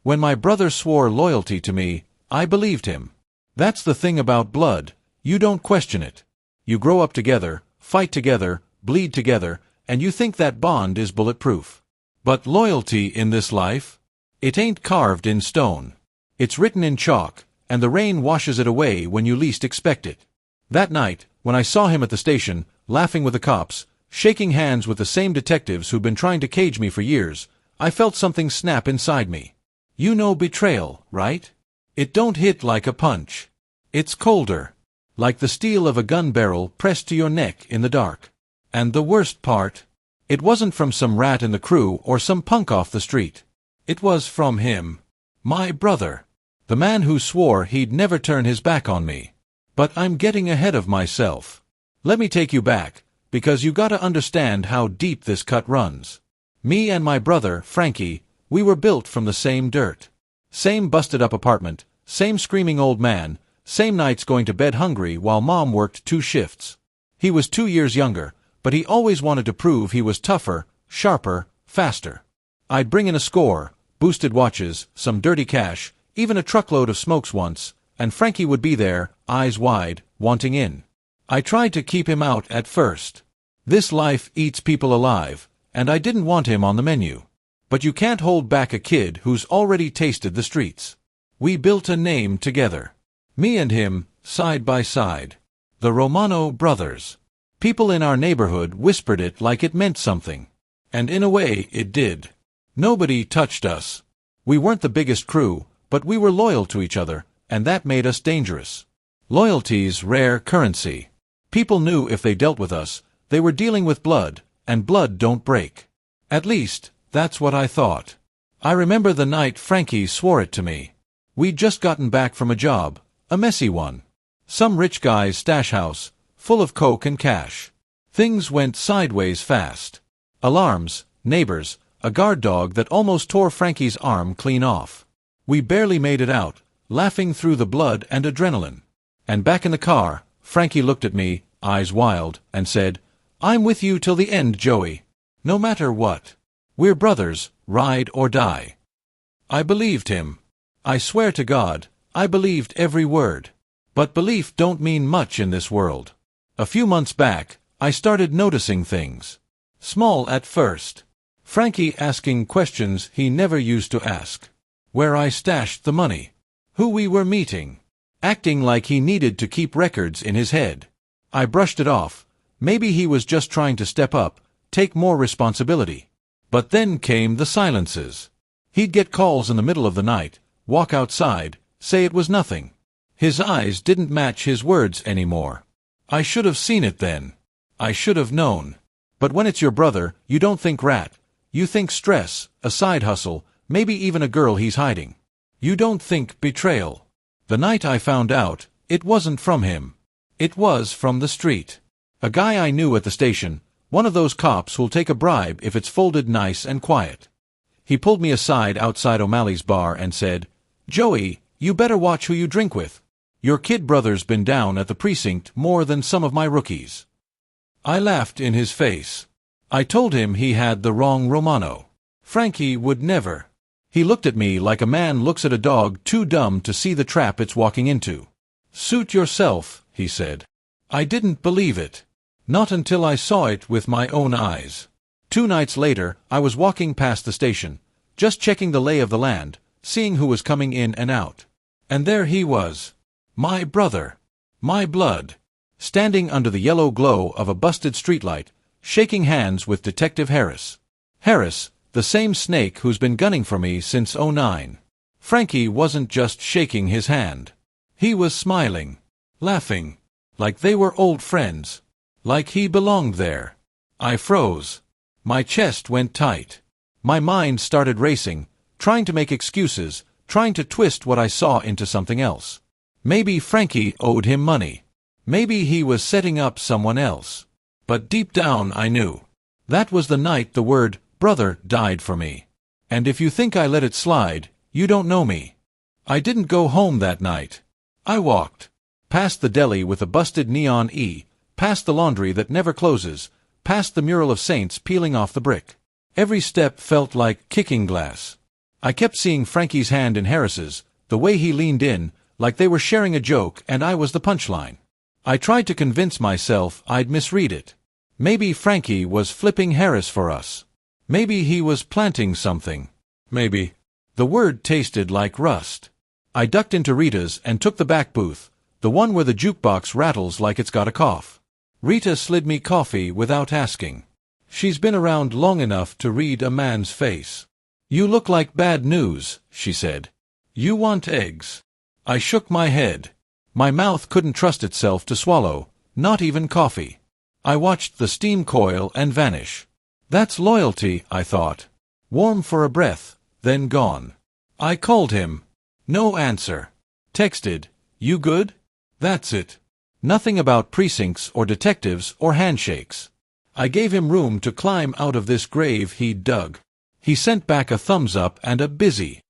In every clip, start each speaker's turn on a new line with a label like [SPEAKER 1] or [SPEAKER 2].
[SPEAKER 1] When my brother swore loyalty to me, I believed him. That's the thing about blood, you don't question it. You grow up together, fight together, bleed together, and you think that bond is bulletproof. But loyalty in this life? It ain't carved in stone. It's written in chalk, and the rain washes it away when you least expect it. That night, when I saw him at the station, laughing with the cops, shaking hands with the same detectives who'd been trying to cage me for years, I felt something snap inside me. You know betrayal, right? It don't hit like a punch. It's colder. Like the steel of a gun barrel pressed to your neck in the dark. And the worst part? It wasn't from some rat in the crew or some punk off the street. It was from him. My brother. The man who swore he'd never turn his back on me. But I'm getting ahead of myself. Let me take you back, because you gotta understand how deep this cut runs. Me and my brother, Frankie, we were built from the same dirt. Same busted-up apartment, same screaming old man, same nights going to bed hungry while Mom worked 2 shifts. He was 2 years younger, but he always wanted to prove he was tougher, sharper, faster. I'd bring in a score, boosted watches, some dirty cash, even a truckload of smokes once, and Frankie would be there, eyes wide, wanting in. I tried to keep him out at first. This life eats people alive, and I didn't want him on the menu. But you can't hold back a kid who's already tasted the streets. We built a name together. Me and him, side by side. The Romano brothers. People in our neighborhood whispered it like it meant something. And in a way, it did. Nobody touched us. We weren't the biggest crew, but we were loyal to each other, and that made us dangerous. Loyalty's rare currency. People knew if they dealt with us, they were dealing with blood, and blood don't break. At least, that's what I thought. I remember the night Frankie swore it to me. We'd just gotten back from a job, a messy one. Some rich guy's stash house, full of coke and cash. Things went sideways fast. Alarms, neighbors, a guard dog that almost tore Frankie's arm clean off. We barely made it out, laughing through the blood and adrenaline. And back in the car, Frankie looked at me, eyes wild, and said, "I'm with you till the end, Joey. No matter what. We're brothers, ride or die." I believed him. I swear to God, I believed every word. But belief don't mean much in this world. A few months back, I started noticing things. Small at first. Frankie asking questions he never used to ask. Where I stashed the money. Who we were meeting. Acting like he needed to keep records in his head. I brushed it off. Maybe he was just trying to step up, take more responsibility. But then came the silences. He'd get calls in the middle of the night, walk outside, say it was nothing. His eyes didn't match his words anymore. I should have seen it then. I should have known. But when it's your brother, you don't think rat. You think stress, a side hustle, maybe even a girl he's hiding. You don't think betrayal. The night I found out, it wasn't from him. It was from the street. A guy I knew at the station, one of those cops who'll take a bribe if it's folded nice and quiet. He pulled me aside outside O'Malley's bar and said, "Joey, you better watch who you drink with. Your kid brother's been down at the precinct more than some of my rookies." I laughed in his face. I told him he had the wrong Romano. Frankie would never. He looked at me like a man looks at a dog too dumb to see the trap it's walking into. "Suit yourself," he said. I didn't believe it. Not until I saw it with my own eyes. 2 nights later, I was walking past the station, just checking the lay of the land, seeing who was coming in and out. And there he was. My brother. My blood. Standing under the yellow glow of a busted streetlight, shaking hands with Detective Harris. Harris, the same snake who's been gunning for me since '09. Frankie wasn't just shaking his hand. He was smiling. Laughing. Like they were old friends. Like he belonged there. I froze. My chest went tight. My mind started racing, trying to make excuses, trying to twist what I saw into something else. Maybe Frankie owed him money. Maybe he was setting up someone else. But deep down I knew. That was the night the word brother died for me. And if you think I let it slide, you don't know me. I didn't go home that night. I walked. Past the deli with a busted neon E, past the laundry that never closes, past the mural of saints peeling off the brick. Every step felt like kicking glass. I kept seeing Frankie's hand in Harris's, the way he leaned in, like they were sharing a joke and I was the punchline. I tried to convince myself I'd misread it. Maybe Frankie was flipping Harris for us. Maybe he was planting something. Maybe. The word tasted like rust. I ducked into Rita's and took the back booth, the one where the jukebox rattles like it's got a cough. Rita slid me coffee without asking. She's been around long enough to read a man's face. "You look like bad news," she said. "You want eggs?" I shook my head. My mouth couldn't trust itself to swallow, not even coffee. I watched the steam coil and vanish. That's loyalty, I thought. Warm for a breath, then gone. I called him. No answer. Texted, "You good?" That's it. Nothing about precincts or detectives or handshakes. I gave him room to climb out of this grave he'd dug. He sent back a thumbs up and a busy.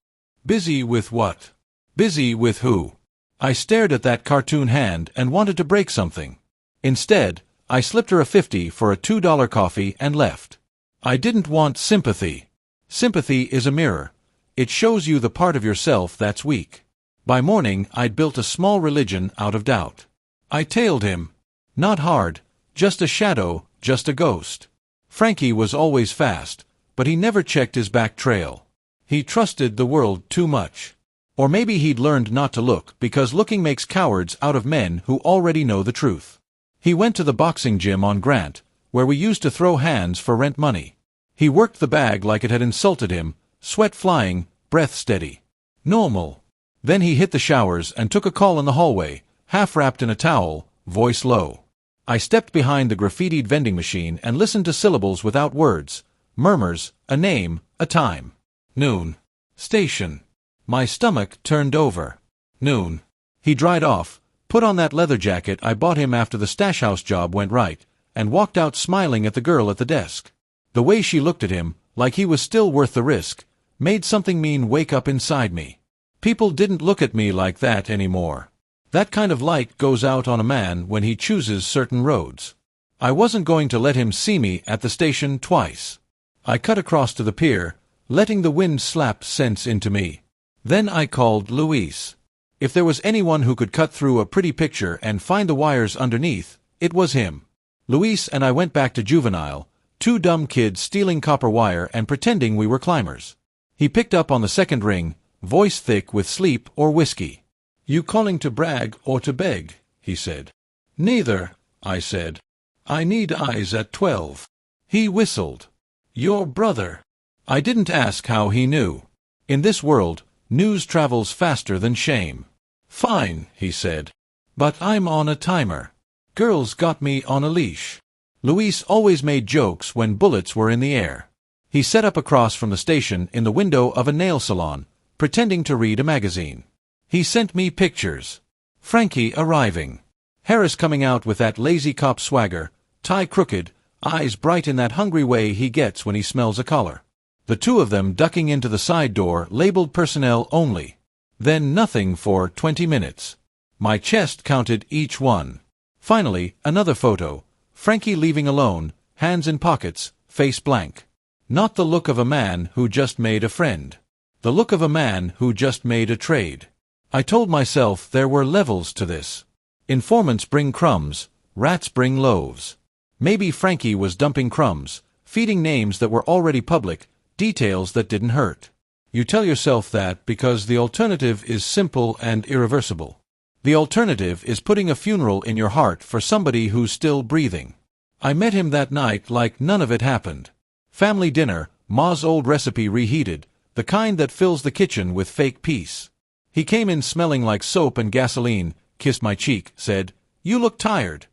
[SPEAKER 1] Busy with what? Busy with who? I stared at that cartoon hand and wanted to break something. Instead, I slipped her a 50 for a $2 coffee and left. I didn't want sympathy. Sympathy is a mirror. It shows you the part of yourself that's weak. By morning, I'd built a small religion out of doubt. I tailed him. Not hard, just a shadow, just a ghost. Frankie was always fast, but he never checked his back trail. He trusted the world too much. Or maybe he'd learned not to look because looking makes cowards out of men who already know the truth. He went to the boxing gym on Grant, where we used to throw hands for rent money. He worked the bag like it had insulted him, sweat flying, breath steady. Normal. Then he hit the showers and took a call in the hallway, half wrapped in a towel, voice low. I stepped behind the graffitied vending machine and listened to syllables without words, murmurs, a name, a time. Noon. Station. My stomach turned over. Noon. He dried off, put on that leather jacket I bought him after the stash house job went right, and walked out smiling at the girl at the desk. The way she looked at him, like he was still worth the risk, made something mean wake up inside me. People didn't look at me like that anymore. That kind of light goes out on a man when he chooses certain roads. I wasn't going to let him see me at the station twice. I cut across to the pier, letting the wind slap sense into me. Then I called Luis. If there was anyone who could cut through a pretty picture and find the wires underneath, it was him. Luis and I went back to Juvenile, two dumb kids stealing copper wire and pretending we were climbers. He picked up on the second ring, voice thick with sleep or whiskey. "You calling to brag or to beg?" he said. "Neither," I said. "I need eyes at 12. He whistled. "Your brother." I didn't ask how he knew. In this world, news travels faster than shame. "Fine," he said. "But I'm on a timer. Girls got me on a leash." Luis always made jokes when bullets were in the air. He sat up across from the station in the window of a nail salon, pretending to read a magazine. He sent me pictures. Frankie arriving. Harris coming out with that lazy cop swagger, tie crooked, eyes bright in that hungry way he gets when he smells a collar. The two of them ducking into the side door labeled personnel only. Then nothing for 20 minutes. My chest counted each one. Finally, another photo. Frankie leaving alone, hands in pockets, face blank. Not the look of a man who just made a friend. The look of a man who just made a trade. I told myself there were levels to this. Informants bring crumbs, rats bring loaves. Maybe Frankie was dumping crumbs, feeding names that were already public, details that didn't hurt. You tell yourself that because the alternative is simple and irreversible. The alternative is putting a funeral in your heart for somebody who's still breathing. I met him that night like none of it happened. Family dinner, Ma's old recipe reheated, the kind that fills the kitchen with fake peace. He came in smelling like soap and gasoline, kissed my cheek, said, "You look tired."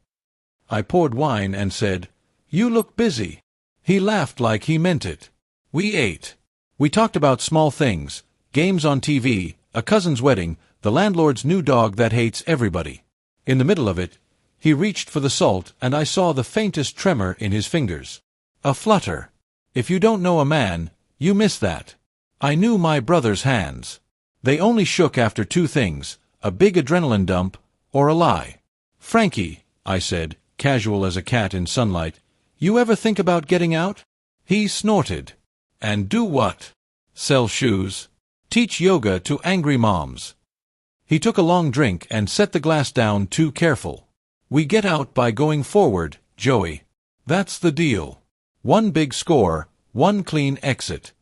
[SPEAKER 1] I poured wine and said, "You look busy." He laughed like he meant it. We ate. We talked about small things, games on TV, a cousin's wedding, the landlord's new dog that hates everybody. In the middle of it, he reached for the salt and I saw the faintest tremor in his fingers. A flutter. If you don't know a man, you miss that. I knew my brother's hands. They only shook after two things, a big adrenaline dump, or a lie. "Frankie," I said, casual as a cat in sunlight, "you ever think about getting out?" He snorted. "And do what?" Sell shoes. Teach yoga to angry moms. He took a long drink and set the glass down too careful. We get out by going forward, Joey. That's the deal. One big score, one clean exit.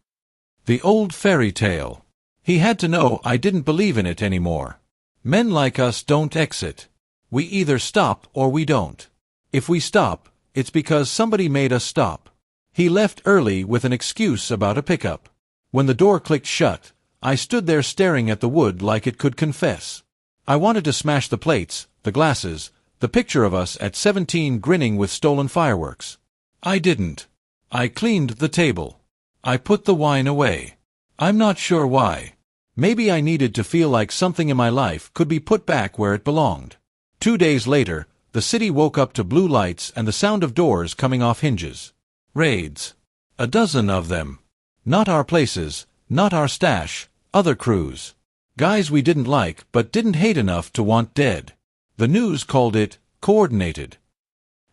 [SPEAKER 1] The old fairy tale. He had to know I didn't believe in it anymore. Men like us don't exit. We either stop or we don't. If we stop, it's because somebody made us stop. He left early with an excuse about a pickup. When the door clicked shut, I stood there staring at the wood like it could confess. I wanted to smash the plates, the glasses, the picture of us at 17 grinning with stolen fireworks. I didn't. I cleaned the table. I put the wine away. I'm not sure why. Maybe I needed to feel like something in my life could be put back where it belonged. 2 days later, the city woke up to blue lights and the sound of doors coming off hinges. Raids. A dozen of them. Not our places, not our stash, other crews. Guys we didn't like but didn't hate enough to want dead. The news called it coordinated.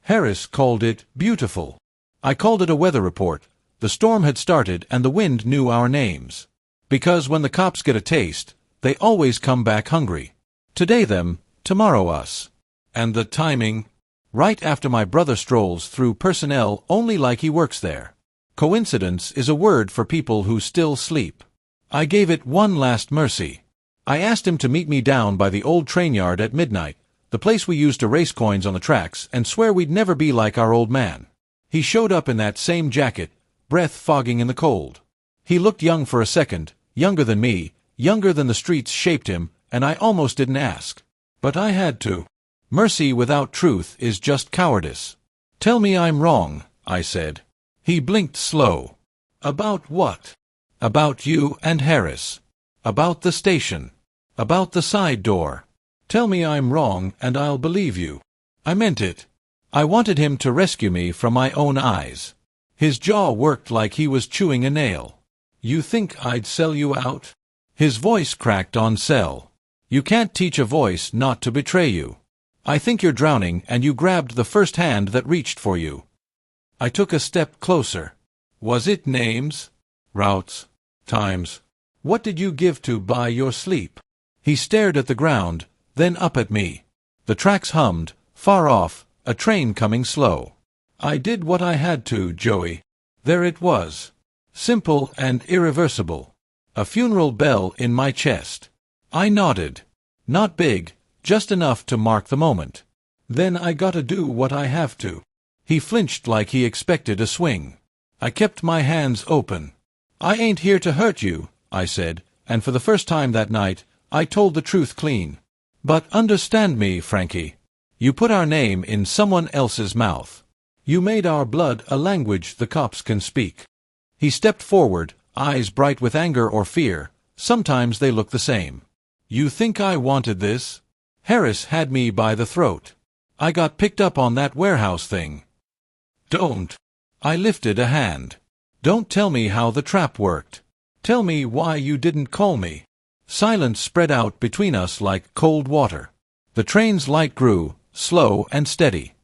[SPEAKER 1] Harris called it beautiful. I called it a weather report. The storm had started and the wind knew our names. Because when the cops get a taste, they always come back hungry. Today them, tomorrow us. And the timing? Right after my brother strolls through personnel only like he works there. Coincidence is a word for people who still sleep. I gave it one last mercy. I asked him to meet me down by the old train yard at midnight, the place we used to race coins on the tracks and swear we'd never be like our old man. He showed up in that same jacket, breath fogging in the cold. He looked young for a second, younger than me, younger than the streets shaped him, and I almost didn't ask. But I had to. Mercy without truth is just cowardice. Tell me I'm wrong, I said. He blinked slow. About what? About you and Harris. About the station. About the side door. Tell me I'm wrong and I'll believe you. I meant it. I wanted him to rescue me from my own eyes. His jaw worked like he was chewing a nail. You think I'd sell you out? His voice cracked on sell. You can't teach a voice not to betray you. I think you're drowning and you grabbed the first hand that reached for you. I took a step closer. Was it names? Routes? Times? What did you give to buy your sleep? He stared at the ground, then up at me. The tracks hummed, far off, a train coming slow. I did what I had to, Joey. There it was. Simple and irreversible. A funeral bell in my chest. I nodded. Not big, just enough to mark the moment. Then I gotta do what I have to. He flinched like he expected a swing. I kept my hands open. I ain't here to hurt you, I said, and for the first time that night, I told the truth clean. But understand me, Frankie. You put our name in someone else's mouth. You made our blood a language the cops can speak. He stepped forward, eyes bright with anger or fear. Sometimes they look the same. You think I wanted this? Harris had me by the throat. I got picked up on that warehouse thing. Don't. I lifted a hand. Don't tell me how the trap worked. Tell me why you didn't call me. Silence spread out between us like cold water. The train's light grew, slow and steady.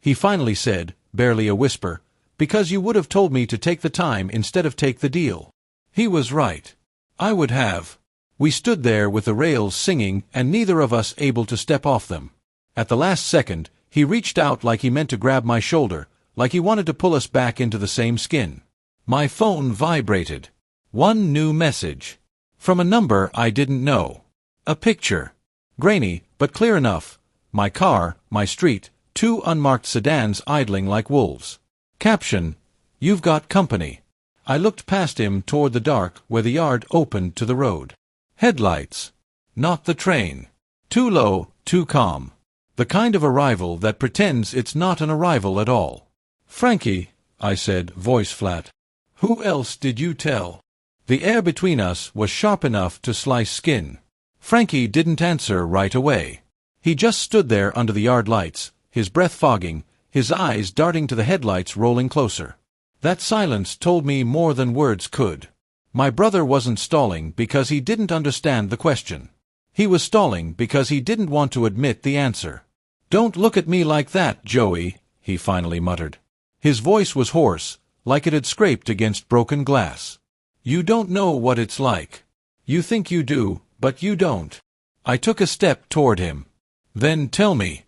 [SPEAKER 1] He finally said, barely a whisper, because you would have told me to take the time instead of take the deal. He was right. I would have. We stood there with the rails singing and neither of us able to step off them. At the last second, he reached out like he meant to grab my shoulder, like he wanted to pull us back into the same skin. My phone vibrated. One new message. From a number I didn't know. A picture. Grainy, but clear enough. My car, my street, 2 unmarked sedans idling like wolves. Caption: You've got company. I looked past him toward the dark where the yard opened to the road. Headlights. Not the train. Too low, too calm. The kind of arrival that pretends it's not an arrival at all. Frankie, I said, voice flat. Who else did you tell? The air between us was sharp enough to slice skin. Frankie didn't answer right away. He just stood there under the yard lights, his breath fogging, his eyes darting to the headlights rolling closer. That silence told me more than words could. My brother wasn't stalling because he didn't understand the question. He was stalling because he didn't want to admit the answer. Don't look at me like that, Joey, he finally muttered. His voice was hoarse, like it had scraped against broken glass. You don't know what it's like. You think you do, but you don't. I took a step toward him. Then tell me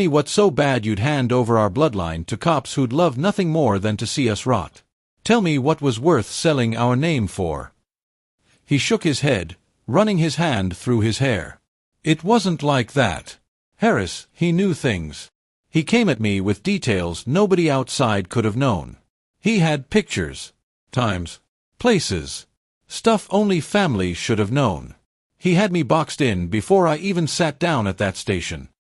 [SPEAKER 1] what's so bad you'd hand over our bloodline to cops who'd love nothing more than to see us rot. Tell me what was worth selling our name for. He shook his head, running his hand through his hair. It wasn't like that. Harris, he knew things. He came at me with details nobody outside could have known. He had pictures, times, places, stuff only family should have known. He had me boxed in before I even sat down at that station.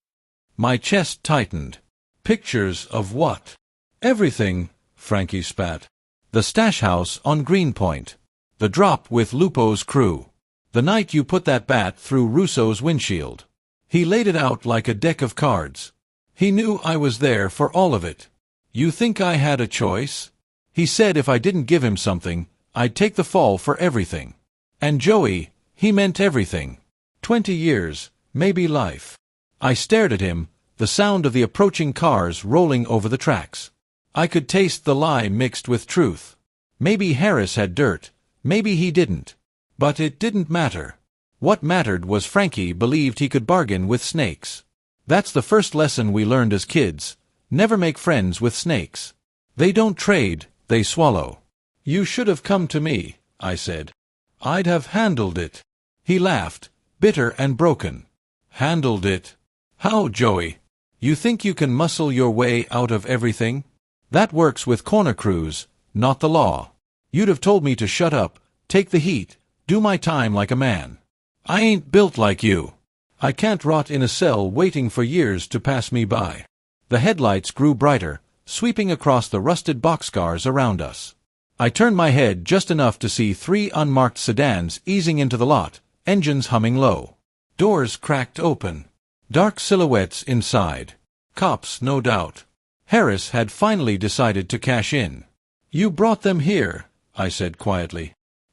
[SPEAKER 1] My chest tightened. Pictures of what? Everything, Frankie spat. The stash house on Greenpoint. The drop with Lupo's crew. The night you put that bat through Russo's windshield. He laid it out like a deck of cards. He knew I was there for all of it. You think I had a choice? He said if I didn't give him something, I'd take the fall for everything. And Joey, he meant everything. 20 years, maybe life. I stared at him, the sound of the approaching cars rolling over the tracks. I could taste the lie mixed with truth. Maybe Harris had dirt, maybe he didn't. But it didn't matter. What mattered was Frankie believed he could bargain with snakes. That's the first lesson we learned as kids. Never make friends with snakes. They don't trade, they swallow. You should have come to me, I said. I'd have handled it. He laughed, bitter and broken. Handled it? How, Joey? You think you can muscle your way out of everything? That works with corner crews, not the law. You'd have told me to shut up, take the heat, do my time like a man. I ain't built like you. I can't rot in a cell waiting for years to pass me by. The headlights grew brighter, sweeping across the rusted boxcars around us. I turned my head just enough to see 3 unmarked sedans easing into the lot, engines humming low. Doors cracked open. Dark silhouettes inside. Cops, no doubt. Harris had finally decided to cash in. You brought them here, I said quietly.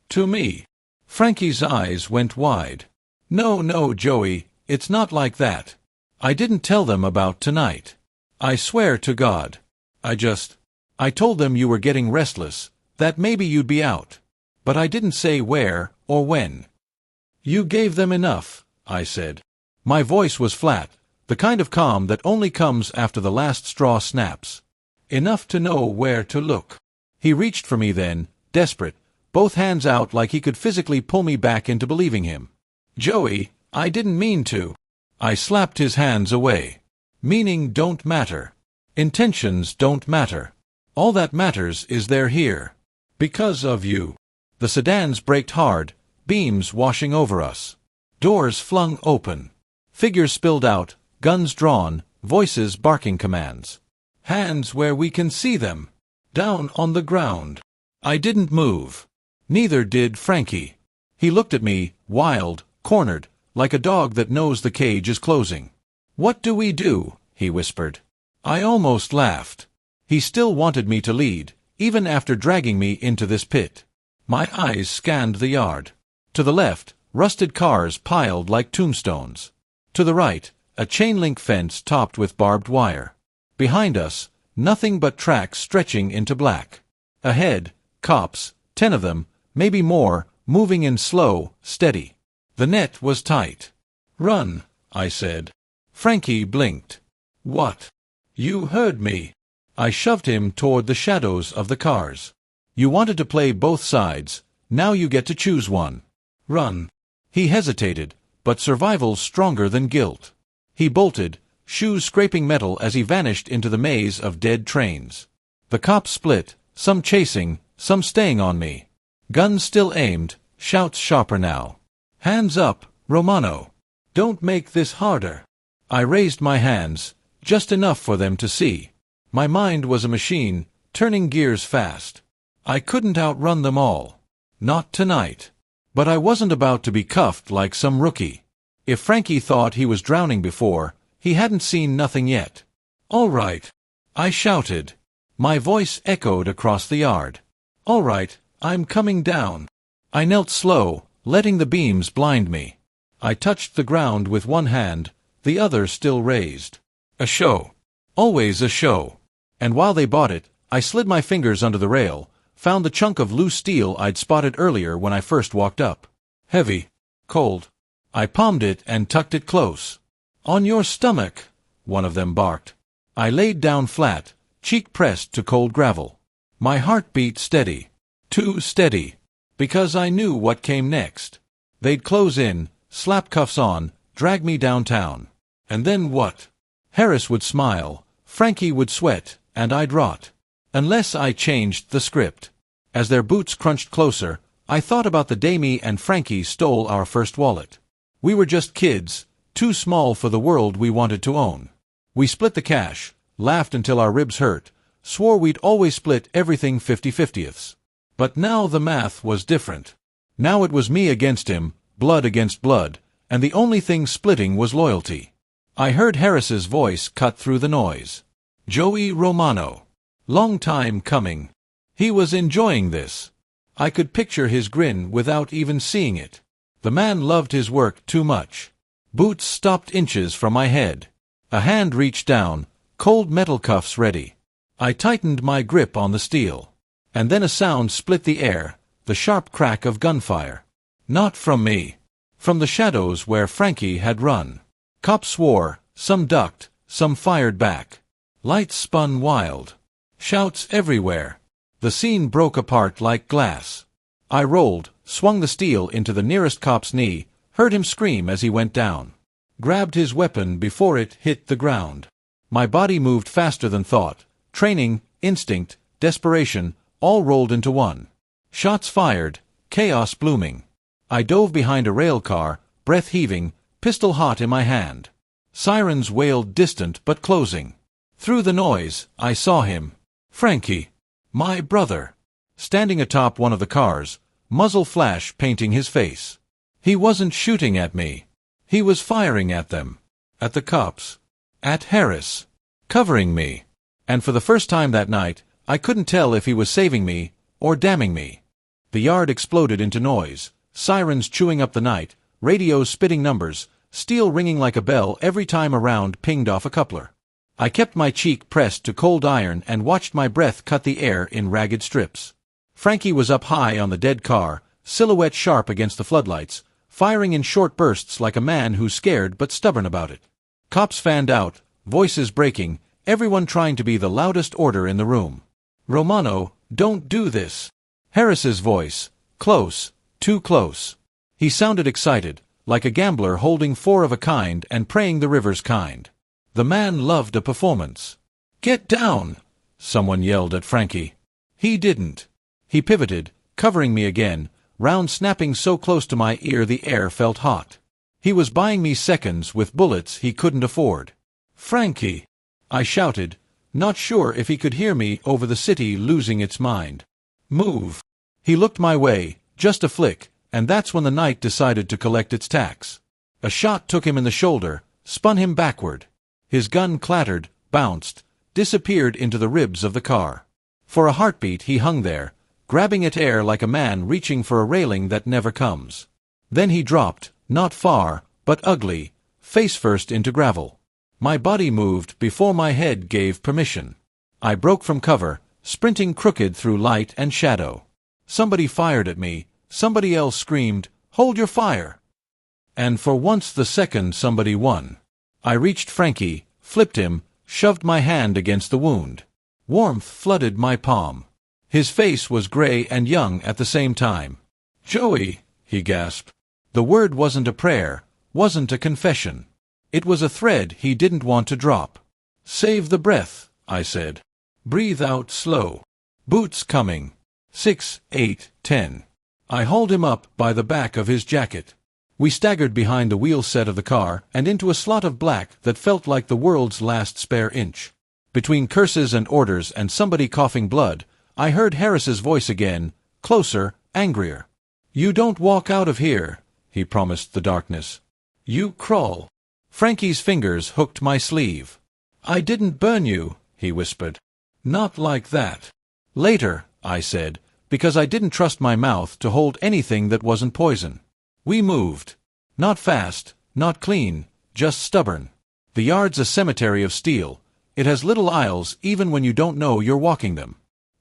[SPEAKER 1] To me. Frankie's eyes went wide. No, Joey, it's not like that. I didn't tell them about tonight. I swear to God. I told them you were getting restless, that maybe you'd be out. But I didn't say where or when. You gave them enough, I said. My voice was flat, the kind of calm that only comes after the last straw snaps. Enough to know where to look. He reached for me then, desperate, both hands out like he could physically pull me back into believing him. Joey, I didn't mean to. I slapped his hands away. Meaning don't matter. Intentions don't matter. All that matters is they're here. Because of you. The sedans braked hard, beams washing over us. Doors flung open. Figures spilled out, guns drawn, voices barking commands. Hands where we can see them. Down on the ground. I didn't move. Neither did Frankie. He looked at me, wild, cornered, like a dog that knows the cage is closing. What do we do? He whispered. I almost laughed. He still wanted me to lead, even after dragging me into this pit. My eyes scanned the yard. To the left, rusted cars piled like tombstones. To the right, a chain-link fence topped with barbed wire. Behind us, nothing but tracks stretching into black. Ahead, cops, 10 of them, maybe more, moving in slow, steady. The net was tight. Run, I said. Frankie blinked. What? You heard me. I shoved him toward the shadows of the cars. You wanted to play both sides, now you get to choose one. Run. He hesitated, but survival's stronger than guilt. He bolted, shoes scraping metal as he vanished into the maze of dead trains. The cops split, some chasing, some staying on me. Guns still aimed, shouts sharper now. Hands up, Romano. Don't make this harder. I raised my hands, just enough for them to see. My mind was a machine, turning gears fast. I couldn't outrun them all. Not tonight. But I wasn't about to be cuffed like some rookie. If Frankie thought he was drowning before, he hadn't seen nothing yet. All right. I shouted. My voice echoed across the yard. All right, I'm coming down. I knelt slow, letting the beams blind me. I touched the ground with one hand, the other still raised. A show. Always a show. And while they bought it, I slid my fingers under the rail, Found the chunk of loose steel I'd spotted earlier when I first walked up. Heavy. Cold. I palmed it and tucked it close. "On your stomach," one of them barked. I laid down flat, cheek pressed to cold gravel. My heart beat steady. Too steady. Because I knew what came next. They'd close in, slap cuffs on, drag me downtown. And then what? Harris would smile, Frankie would sweat, and I'd rot. Unless I changed the script. As their boots crunched closer, I thought about the day me and Frankie stole our first wallet. We were just kids, too small for the world we wanted to own. We split the cash, laughed until our ribs hurt, swore we'd always split everything 50-50ths. But now the math was different. Now it was me against him, blood against blood, and the only thing splitting was loyalty. I heard Harris's voice cut through the noise. "Joey Romano. Long time coming." He was enjoying this. I could picture his grin without even seeing it. The man loved his work too much. Boots stopped inches from my head. A hand reached down, cold metal cuffs ready. I tightened my grip on the steel. And then a sound split the air, the sharp crack of gunfire. Not from me. From the shadows where Frankie had run. Cops swore, some ducked, some fired back. Lights spun wild. Shouts everywhere. The scene broke apart like glass. I rolled, swung the steel into the nearest cop's knee, heard him scream as he went down. Grabbed his weapon before it hit the ground. My body moved faster than thought. Training, instinct, desperation, all rolled into one. Shots fired, chaos blooming. I dove behind a rail car, breath heaving, pistol hot in my hand. Sirens wailed distant but closing. Through the noise, I saw him. Frankie. My brother. Standing atop one of the cars, muzzle flash painting his face. He wasn't shooting at me. He was firing at them. At the cops. At Harris. Covering me. And for the first time that night, I couldn't tell if he was saving me or damning me. The yard exploded into noise, sirens chewing up the night, radios spitting numbers, steel ringing like a bell every time a round pinged off a coupler. I kept my cheek pressed to cold iron and watched my breath cut the air in ragged strips. Frankie was up high on the dead car, silhouette sharp against the floodlights, firing in short bursts like a man who's scared but stubborn about it. Cops fanned out, voices breaking, everyone trying to be the loudest order in the room. "Romano, don't do this." Harris's voice, close, too close. He sounded excited, like a gambler holding four of a kind and praying the river's kind. The man loved a performance. "Get down!" someone yelled at Frankie. He didn't. He pivoted, covering me again, round snapping so close to my ear the air felt hot. He was buying me seconds with bullets he couldn't afford. "Frankie!" I shouted, not sure if he could hear me over the city losing its mind. "Move!" He looked my way, just a flick, and that's when the night decided to collect its tax. A shot took him in the shoulder, spun him backward. His gun clattered, bounced, disappeared into the ribs of the car. For a heartbeat he hung there, grabbing at air like a man reaching for a railing that never comes. Then he dropped, not far, but ugly, face first into gravel. My body moved before my head gave permission. I broke from cover, sprinting crooked through light and shadow. Somebody fired at me, somebody else screamed, "Hold your fire!" And for once the second somebody won. I reached Frankie, flipped him, shoved my hand against the wound. Warmth flooded my palm. His face was gray and young at the same time. "Joey," he gasped. The word wasn't a prayer, wasn't a confession. It was a thread he didn't want to drop. "Save the breath," I said. "Breathe out slow. Boots coming. 6, 8, 10. I hauled him up by the back of his jacket. We staggered behind the wheel set of the car and into a slot of black that felt like the world's last spare inch. Between curses and orders and somebody coughing blood, I heard Harris's voice again, closer, angrier. "You don't walk out of here," he promised the darkness. "You crawl." Frankie's fingers hooked my sleeve. "I didn't burn you," he whispered. "Not like that." "Later," I said, because I didn't trust my mouth to hold anything that wasn't poison. We moved. Not fast, not clean, just stubborn. The yard's a cemetery of steel. It has little aisles even when you don't know you're walking them.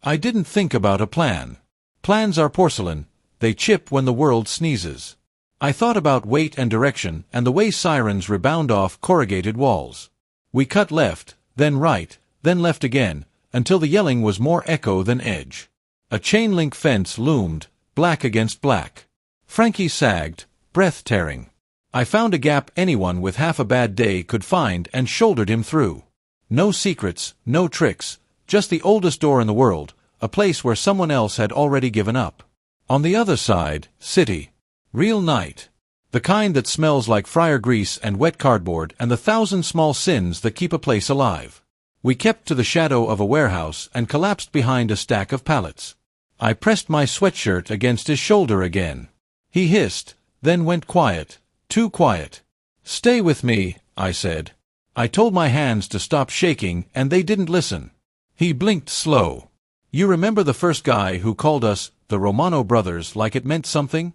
[SPEAKER 1] I didn't think about a plan. Plans are porcelain, they chip when the world sneezes. I thought about weight and direction and the way sirens rebound off corrugated walls. We cut left, then right, then left again, until the yelling was more echo than edge. A chain-link fence loomed, black against black. Frankie sagged, breath-tearing. I found a gap anyone with half a bad day could find and shouldered him through. No secrets, no tricks, just the oldest door in the world, a place where someone else had already given up. On the other side, city. Real night. The kind that smells like fryer grease and wet cardboard and the thousand small sins that keep a place alive. We kept to the shadow of a warehouse and collapsed behind a stack of pallets. I pressed my sweatshirt against his shoulder again. He hissed, then went quiet. Too quiet. Stay with me, I said. I told my hands to stop shaking and they didn't listen. He blinked slow. You remember the first guy who called us the Romano brothers like it meant something?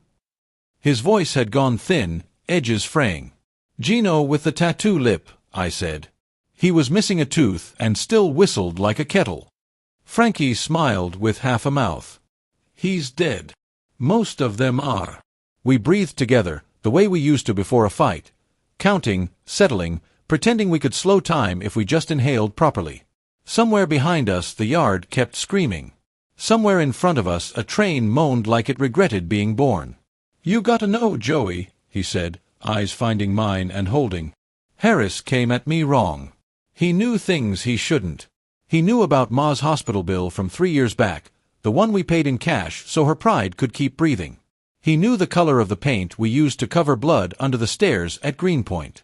[SPEAKER 1] His voice had gone thin, edges fraying. Gino with the tattoo lip, I said. He was missing a tooth and still whistled like a kettle. Frankie smiled with half a mouth. He's dead. Most of them are. We breathed together, the way we used to before a fight. Counting, settling, pretending we could slow time if we just inhaled properly. Somewhere behind us the yard kept screaming. Somewhere in front of us a train moaned like it regretted being born. You gotta know, Joey, he said, eyes finding mine and holding. Harris came at me wrong. He knew things he shouldn't. He knew about Ma's hospital bill from 3 years back, the one we paid in cash so her pride could keep breathing. He knew the color of the paint we used to cover blood under the stairs at Greenpoint.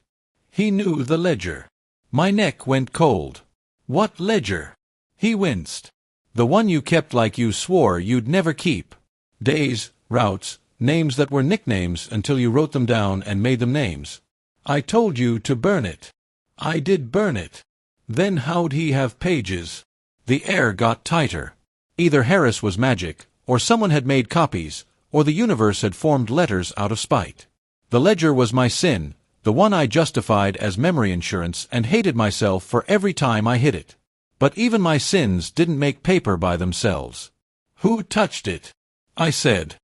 [SPEAKER 1] He knew the ledger. My neck went cold. What ledger? He winced. The one you kept like you swore you'd never keep. Days, routes, names that were nicknames until you wrote them down and made them names. I told you to burn it. I did burn it. Then how'd he have pages? The air got tighter. Either Harris was magic, or someone had made copies, or the universe had formed letters out of spite. The ledger was my sin, the one I justified as memory insurance and hated myself for every time I hit it. But even my sins didn't make paper by themselves. Who touched it? I said.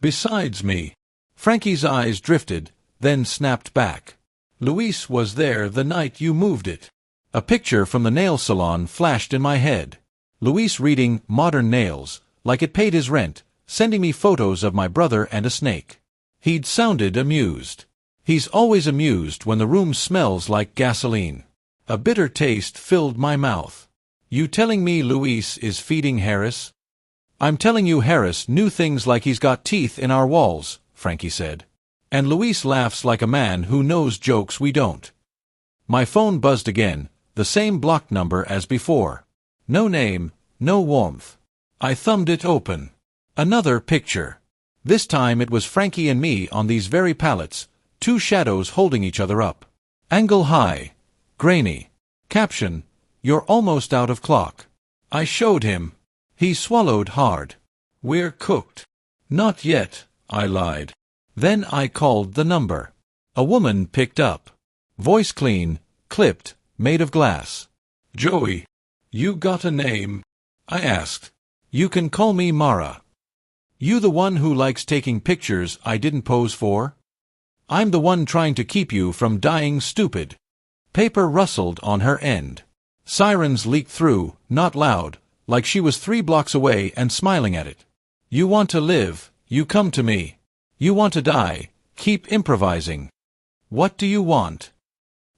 [SPEAKER 1] Besides me. Frankie's eyes drifted, then snapped back. Luis was there the night you moved it. A picture from the nail salon flashed in my head. Luis reading Modern Nails, like it paid his rent, sending me photos of my brother and a snake. He'd sounded amused. He's always amused when the room smells like gasoline. A bitter taste filled my mouth. You telling me Luis is feeding Harris? I'm telling you Harris knew things like he's got teeth in our walls, Frankie said. And Luis laughs like a man who knows jokes we don't. My phone buzzed again, the same blocked number as before. No name, no warmth. I thumbed it open. Another picture. This time it was Frankie and me on these very pallets, two shadows holding each other up. Angle high. Grainy. Caption, you're almost out of clock. I showed him. He swallowed hard. We're cooked. Not yet, I lied. Then I called the number. A woman picked up. Voice clean, clipped, made of glass. Joey, you got a name? I asked. You can call me Mara. You the one who likes taking pictures I didn't pose for? I'm the one trying to keep you from dying stupid. Paper rustled on her end. Sirens leaked through, not loud, like she was 3 blocks away and smiling at it. You want to live, you come to me. You want to die, keep improvising. What do you want?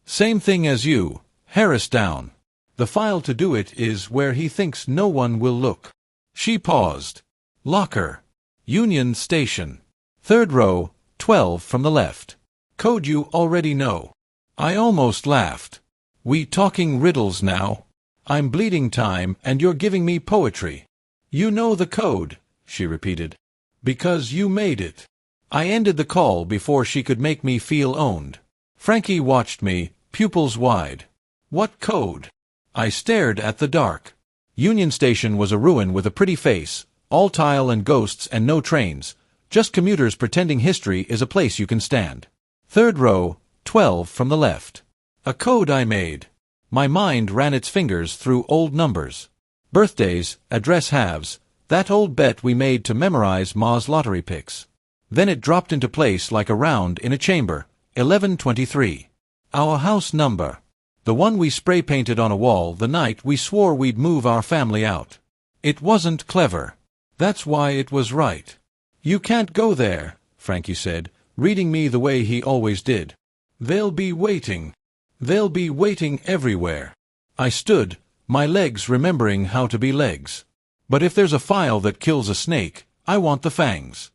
[SPEAKER 1] Same thing as you, Harris down. The file to do it is where he thinks no one will look. She paused. Locker. Union Station. 3rd row, 12 from the left. Code you already know. I almost laughed. We talking riddles now? I'm bleeding time and you're giving me poetry. You know the code, she repeated. Because you made it. I ended the call before she could make me feel owned. Frankie watched me, pupils wide. What code? I stared at the dark. Union Station was a ruin with a pretty face, all tile and ghosts and no trains, just commuters pretending history is a place you can stand. 3rd row, 12 from the left. A code I made. My mind ran its fingers through old numbers. Birthdays, address halves, that old bet we made to memorize Ma's lottery picks. Then it dropped into place like a round in a chamber. 1123. Our house number. The one we spray-painted on a wall the night we swore we'd move our family out. It wasn't clever. That's why it was right. You can't go there, Frankie said, reading me the way he always did. They'll be waiting. They'll be waiting everywhere. I stood, my legs remembering how to be legs. But if there's a file that kills a snake, I want the fangs.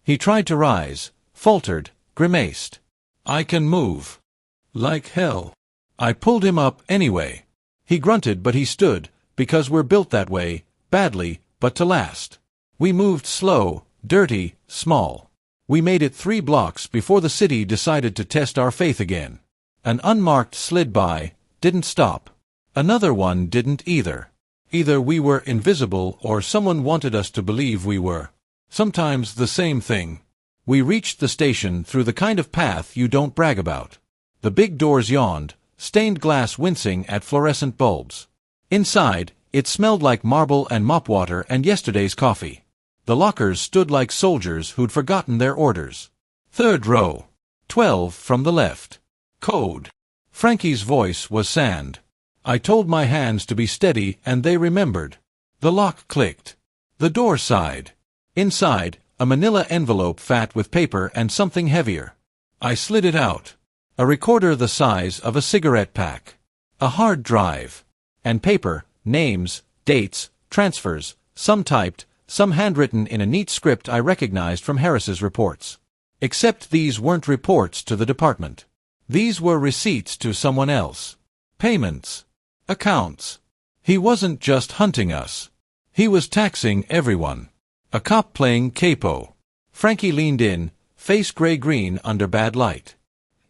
[SPEAKER 1] He tried to rise, faltered, grimaced. I can move. Like hell. I pulled him up anyway. He grunted, but he stood, because we're built that way, badly, but to last. We moved slow, dirty, small. We made it 3 blocks before the city decided to test our faith again. An unmarked slid by, didn't stop. Another one didn't either. Either we were invisible or someone wanted us to believe we were. Sometimes the same thing. We reached the station through the kind of path you don't brag about. The big doors yawned, stained glass wincing at fluorescent bulbs. Inside, it smelled like marble and mop water and yesterday's coffee. The lockers stood like soldiers who'd forgotten their orders. 3rd row. 12 from the left. Code. Frankie's voice was sand. I told my hands to be steady and they remembered. The lock clicked. The door sighed. Inside, a manila envelope fat with paper and something heavier. I slid it out. A recorder the size of a cigarette pack. A hard drive. And paper, names, dates, transfers, some typed, some handwritten in a neat script I recognized from Harris's reports. Except these weren't reports to the department. These were receipts to someone else. Payments. Accounts. He wasn't just hunting us. He was taxing everyone. A cop playing capo. Frankie leaned in, face gray-green under bad light.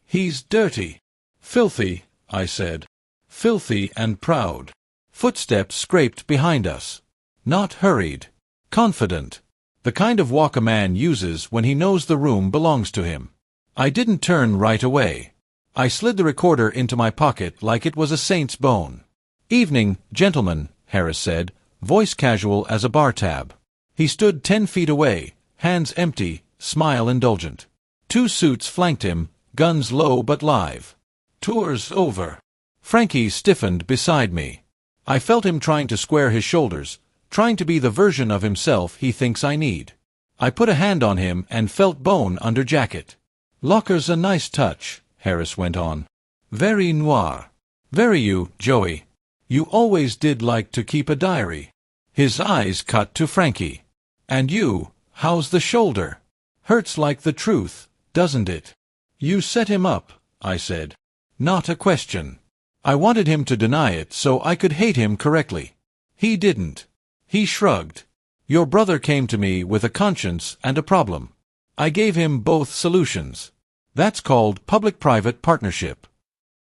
[SPEAKER 1] He's dirty. Filthy, I said. Filthy and proud. Footsteps scraped behind us. Not hurried. Confident. The kind of walk a man uses when he knows the room belongs to him. I didn't turn right away. I slid the recorder into my pocket like it was a saint's bone. Evening, gentlemen, Harris said, voice casual as a bar tab. He stood 10 feet away, hands empty, smile indulgent. 2 suits flanked him, guns low but live. Tour's over. Frankie stiffened beside me. I felt him trying to square his shoulders, trying to be the version of himself he thinks I need. I put a hand on him and felt bone under jacket. Locker's a nice touch, Harris went on. Very noir. Very you, Joey. You always did like to keep a diary. His eyes cut to Frankie. And you, how's the shoulder? Hurts like the truth, doesn't it? You set him up, I said. Not a question. I wanted him to deny it so I could hate him correctly. He didn't. He shrugged. Your brother came to me with a conscience and a problem. I gave him both solutions. That's called public-private partnership.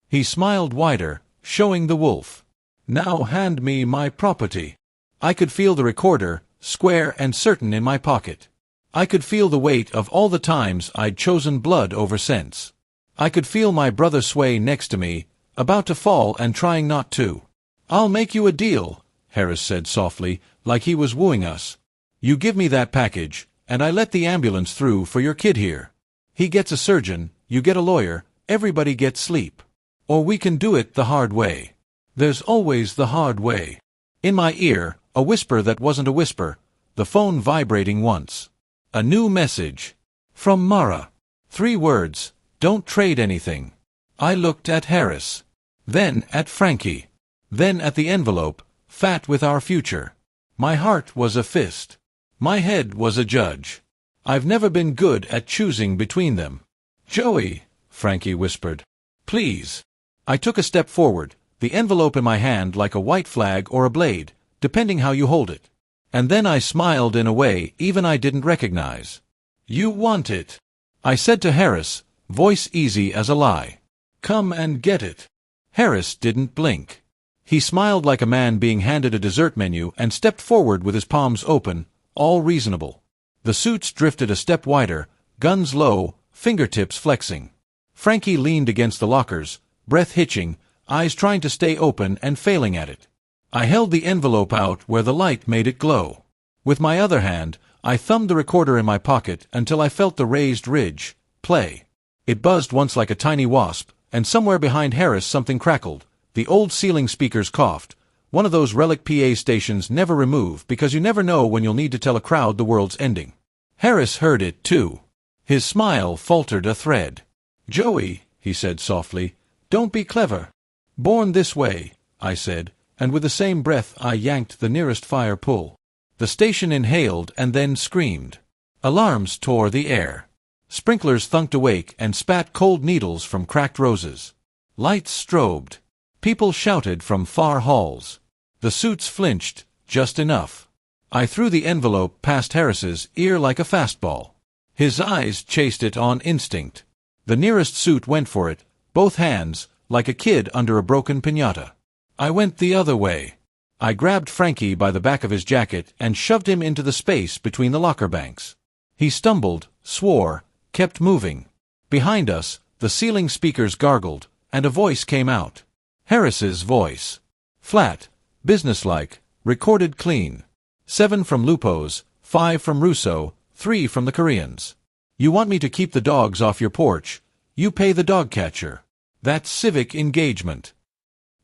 [SPEAKER 1] He smiled wider, showing the wolf. Now hand me my property. I could feel the recorder, square and certain in my pocket. I could feel the weight of all the times I'd chosen blood over sense. I could feel my brother sway next to me, about to fall and trying not to. I'll make you a deal, Harris said softly, like he was wooing us. You give me that package, and I let the ambulance through for your kid here. He gets a surgeon, you get a lawyer, everybody gets sleep. Or we can do it the hard way. There's always the hard way. In my ear, a whisper that wasn't a whisper, the phone vibrating once. A new message. From Mara. 3 words, don't trade anything. I looked at Harris. Then at Frankie. Then at the envelope, fat with our future. My heart was a fist. My head was a judge. I've never been good at choosing between them. Joey, Frankie whispered. Please. I took a step forward, the envelope in my hand like a white flag or a blade, depending how you hold it. And then I smiled in a way even I didn't recognize. You want it. I said to Harris, voice easy as a lie. Come and get it. Harris didn't blink. He smiled like a man being handed a dessert menu and stepped forward with his palms open, all reasonable. The suits drifted a step wider, guns low, fingertips flexing. Frankie leaned against the lockers, breath hitching, eyes trying to stay open and failing at it. I held the envelope out where the light made it glow. With my other hand, I thumbed the recorder in my pocket until I felt the raised ridge. Play. It buzzed once like a tiny wasp, and somewhere behind Harris something crackled. The old ceiling speakers coughed. One of those relic PA stations never remove because you never know when you'll need to tell a crowd the world's ending. Harris heard it, too. His smile faltered a thread. "Joey," he said softly, "don't be clever." "Born this way," I said, and with the same breath I yanked the nearest fire pull. The station inhaled and then screamed. Alarms tore the air. Sprinklers thunked awake and spat cold needles from cracked roses. Lights strobed. People shouted from far halls. The suits flinched, just enough. I threw the envelope past Harris's ear like a fastball. His eyes chased it on instinct. The nearest suit went for it, both hands, like a kid under a broken piñata. I went the other way. I grabbed Frankie by the back of his jacket and shoved him into the space between the locker banks. He stumbled, swore, kept moving. Behind us, the ceiling speakers gargled, and a voice came out. Harris's voice. Flat, businesslike, recorded clean. 7 from Lupo's, 5 from Russo, 3 from the Koreans. "You want me to keep the dogs off your porch? You pay the dog catcher." That's civic engagement.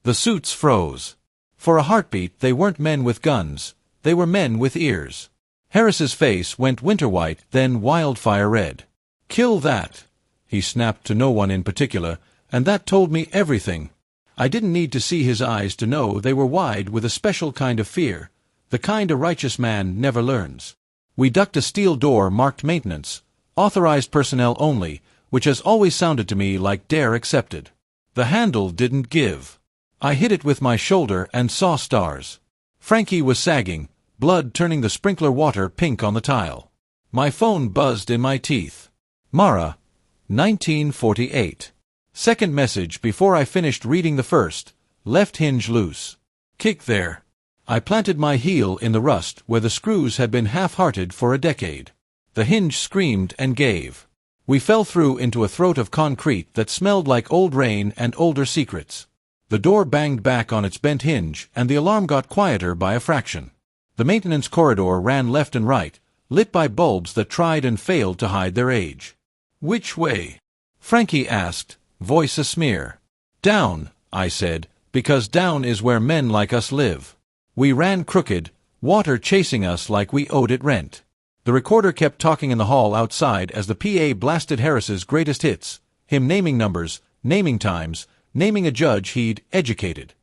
[SPEAKER 1] The suits froze. For a heartbeat, they weren't men with guns. They were men with ears. Harris's face went winter white, then wildfire red. "Kill that," he snapped to no one in particular, and that told me everything. I didn't need to see his eyes to know they were wide with a special kind of fear, the kind a righteous man never learns. We ducked a steel door marked maintenance, authorized personnel only, which has always sounded to me like dare accepted. The handle didn't give. I hit it with my shoulder and saw stars. Frankie was sagging, blood turning the sprinkler water pink on the tile. My phone buzzed in my teeth. Mara, 1948. Second message before I finished reading the first. Left hinge loose. Kick there. I planted my heel in the rust where the screws had been half-hearted for a decade. The hinge screamed and gave. We fell through into a throat of concrete that smelled like old rain and older secrets. The door banged back on its bent hinge, and the alarm got quieter by a fraction. The maintenance corridor ran left and right, lit by bulbs that tried and failed to hide their age. "Which way?" Frankie asked, voice a smear. "Down," I said, "because down is where men like us live." We ran crooked, water chasing us like we owed it rent. The recorder kept talking in the hall outside as the PA blasted Harris's greatest hits, him naming numbers, naming times, naming a judge he'd educated.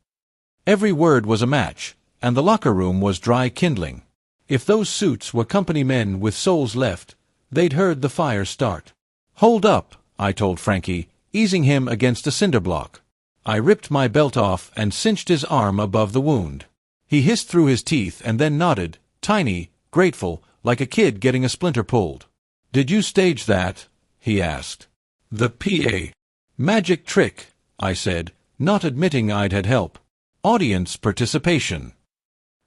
[SPEAKER 1] Every word was a match, and the locker room was dry kindling. If those suits were company men with souls left, they'd heard the fire start. "Hold up," I told Frankie, easing him against a cinder block. I ripped my belt off and cinched his arm above the wound. He hissed through his teeth and then nodded, tiny, grateful, like a kid getting a splinter pulled. "Did you stage that?" he asked. "The PA. Magic trick," I said, not admitting I'd had help. "Audience participation."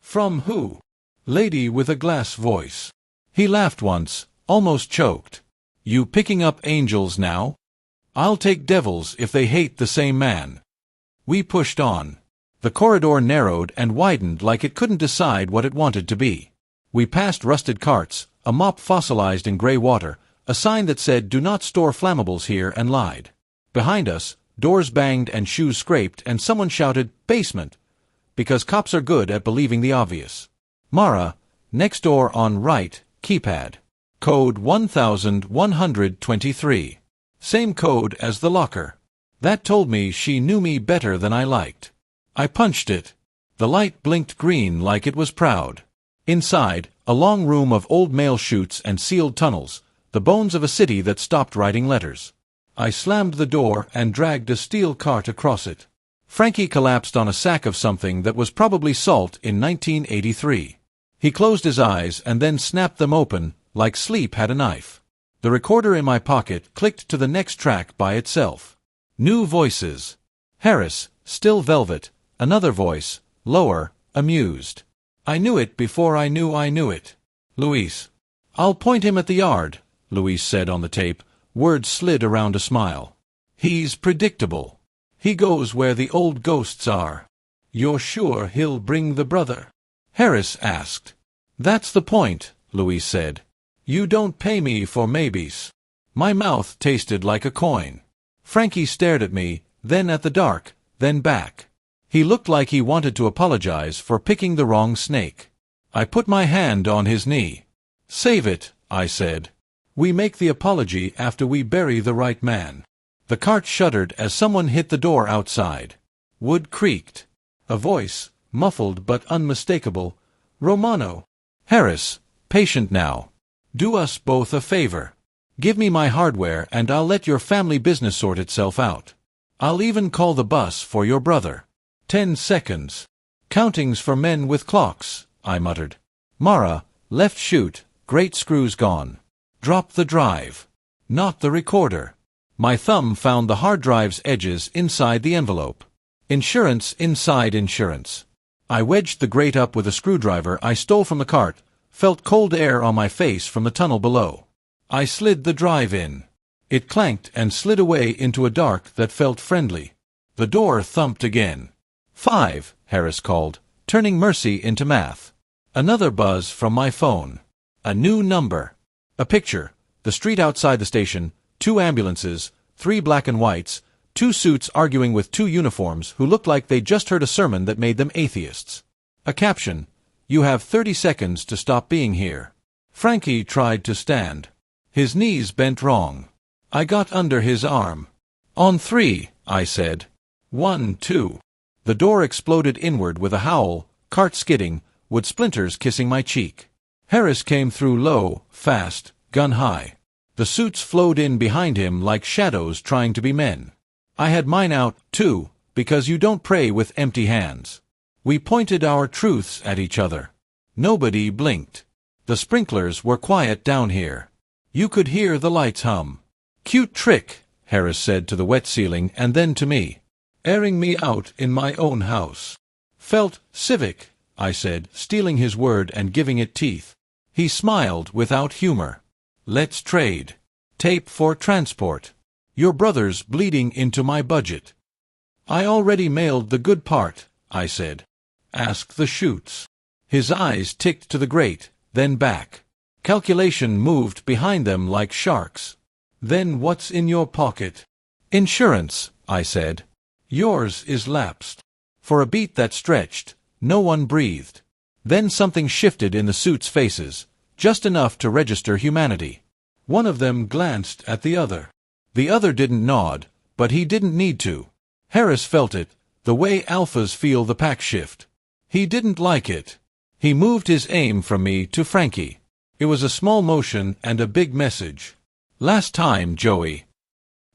[SPEAKER 1] "From who?" "Lady with a glass voice." He laughed once, almost choked. "You picking up angels now? I'll take devils if they hate the same man." We pushed on. The corridor narrowed and widened like it couldn't decide what it wanted to be. We passed rusted carts, a mop fossilized in gray water, a sign that said "Do not store flammables here," and lied. Behind us, doors banged and shoes scraped, and someone shouted, "Basement!" Because cops are good at believing the obvious. Mara, next door on right, keypad. Code 1123. Same code as the locker. That told me she knew me better than I liked. I punched it. The light blinked green like it was proud. Inside, a long room of old mail chutes and sealed tunnels, the bones of a city that stopped writing letters. I slammed the door and dragged a steel cart across it. Frankie collapsed on a sack of something that was probably salt in 1983. He closed his eyes and then snapped them open, like sleep had a knife. The recorder in my pocket clicked to the next track by itself. New voices. Harris, still velvet. Another voice, lower, amused. I knew it before I knew it. Luis. "I'll point him at the yard," Luis said on the tape. Words slid around a smile. "He's predictable. He goes where the old ghosts are." You're sure he'll bring the brother? Harris asked. That's the point, Louise said. You don't pay me for maybes. My mouth tasted like a coin. Frankie stared at me, then at the dark, then back. He looked like he wanted to apologize for picking the wrong snake. I put my hand on his knee. Save it, I said. We make the apology after we bury the right man. The cart shuddered as someone hit the door outside. Wood creaked. A voice, muffled but unmistakable. Romano. Harris, patient now. Do us both a favor. Give me my hardware and I'll let your family business sort itself out. I'll even call the bus for your brother. 10 seconds. Countings for men with clocks, I muttered. Mara, left chute, great screws gone. Drop the drive. Not the recorder. My thumb found the hard drive's edges inside the envelope. Insurance inside insurance. I wedged the grate up with a screwdriver I stole from the cart, felt cold air on my face from the tunnel below. I slid the drive in. It clanked and slid away into a dark that felt friendly. The door thumped again. 5, Harris called, turning mercy into math. Another buzz from my phone. A new number. A picture. The street outside the station, 2 ambulances, 3 black and whites, 2 suits arguing with 2 uniforms who looked like they'd just heard a sermon that made them atheists. A caption. You have 30 seconds to stop being here. Frankie tried to stand. His knees bent wrong. I got under his arm. On 3, I said. 1, 2. The door exploded inward with a howl, cart skidding, wood splinters kissing my cheek. Harris came through low, fast, gun high. The suits flowed in behind him like shadows trying to be men. I had mine out, too, because you don't pray with empty hands. We pointed our truths at each other. Nobody blinked. The sprinklers were quiet down here. You could hear the lights hum. Cute trick, Harris said to the wet ceiling and then to me. Airing me out in my own house. Felt civic, I said, stealing his word and giving it teeth. He smiled without humor. Let's trade. Tape for transport. Your brother's bleeding into my budget. I already mailed the good part, I said. Ask the chutes. His eyes ticked to the grate, then back. Calculation moved behind them like sharks. Then what's in your pocket? Insurance, I said. Yours is lapsed. For a beat that stretched, no one breathed. Then something shifted in the suits' faces, just enough to register humanity. One of them glanced at the other. The other didn't nod, but he didn't need to. Harris felt it, the way alphas feel the pack shift. He didn't like it. He moved his aim from me to Frankie. It was a small motion and a big message. Last time, Joey.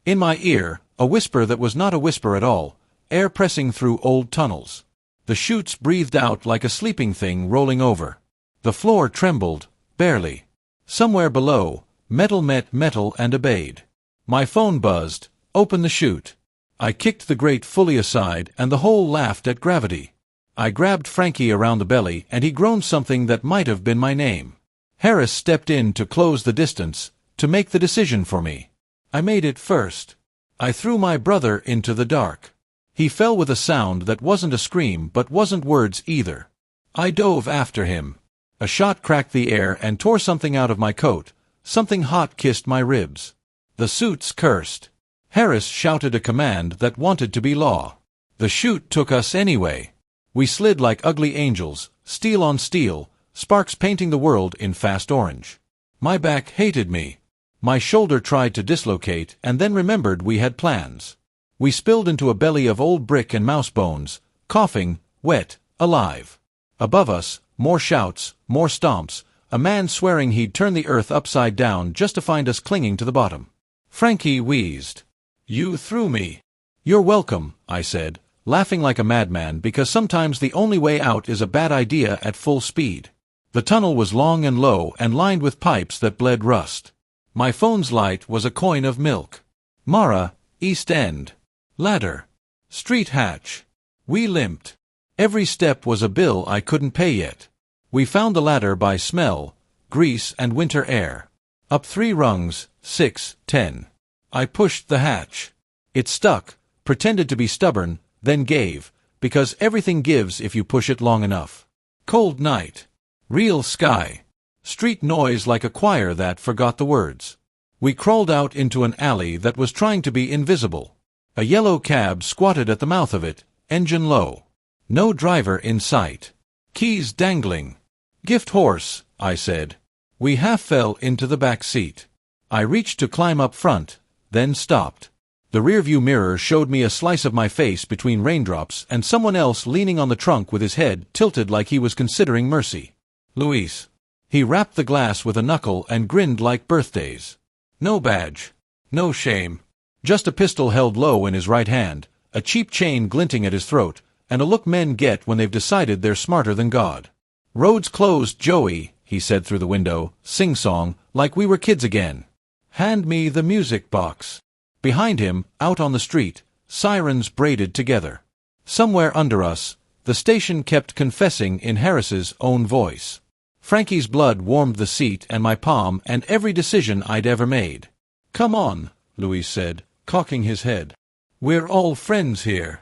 [SPEAKER 1] In my ear, a whisper that was not a whisper at all, air pressing through old tunnels. The chutes breathed out like a sleeping thing rolling over. The floor trembled, barely. Somewhere below, metal met metal and obeyed. My phone buzzed. Open the chute. I kicked the grate fully aside and the hole laughed at gravity. I grabbed Frankie around the belly and he groaned something that might have been my name. Harris stepped in to close the distance, to make the decision for me. I made it first. I threw my brother into the dark. He fell with a sound that wasn't a scream but wasn't words either. I dove after him. A shot cracked the air and tore something out of my coat. Something hot kissed my ribs. The suits cursed. Harris shouted a command that wanted to be law. The chute took us anyway. We slid like ugly angels, steel on steel, sparks painting the world in fast orange. My back hated me. My shoulder tried to dislocate and then remembered we had plans. We spilled into a belly of old brick and mouse bones, coughing, wet, alive. Above us, more shouts, more stomps, a man swearing he'd turn the earth upside down just to find us clinging to the bottom. Frankie wheezed. You threw me. You're welcome, I said, laughing like a madman because sometimes the only way out is a bad idea at full speed. The tunnel was long and low and lined with pipes that bled rust. My phone's light was a coin of milk. Mara, East End. Ladder. Street hatch. We limped. Every step was a bill I couldn't pay yet. We found the ladder by smell, grease and winter air. Up 3 rungs, 6, 10. I pushed the hatch. It stuck, pretended to be stubborn, then gave, because everything gives if you push it long enough. Cold night. Real sky. Street noise like a choir that forgot the words. We crawled out into an alley that was trying to be invisible. A yellow cab squatted at the mouth of it, engine low. No driver in sight. Keys dangling. Gift horse, I said. We half fell into the back seat. I reached to climb up front, then stopped. The rearview mirror showed me a slice of my face between raindrops and someone else leaning on the trunk with his head tilted like he was considering mercy. Luis. He rapped the glass with a knuckle and grinned like birthdays. No badge. No shame. Just a pistol held low in his right hand, a cheap chain glinting at his throat, and a look men get when they've decided they're smarter than God. Roads closed, Joey, he said through the window, sing-song, like we were kids again. Hand me the music box. Behind him, out on the street, sirens braided together. Somewhere under us, the station kept confessing in Harris's own voice. Frankie's blood warmed the seat and my palm and every decision I'd ever made. Come on, Luis said, cocking his head. We're all friends here.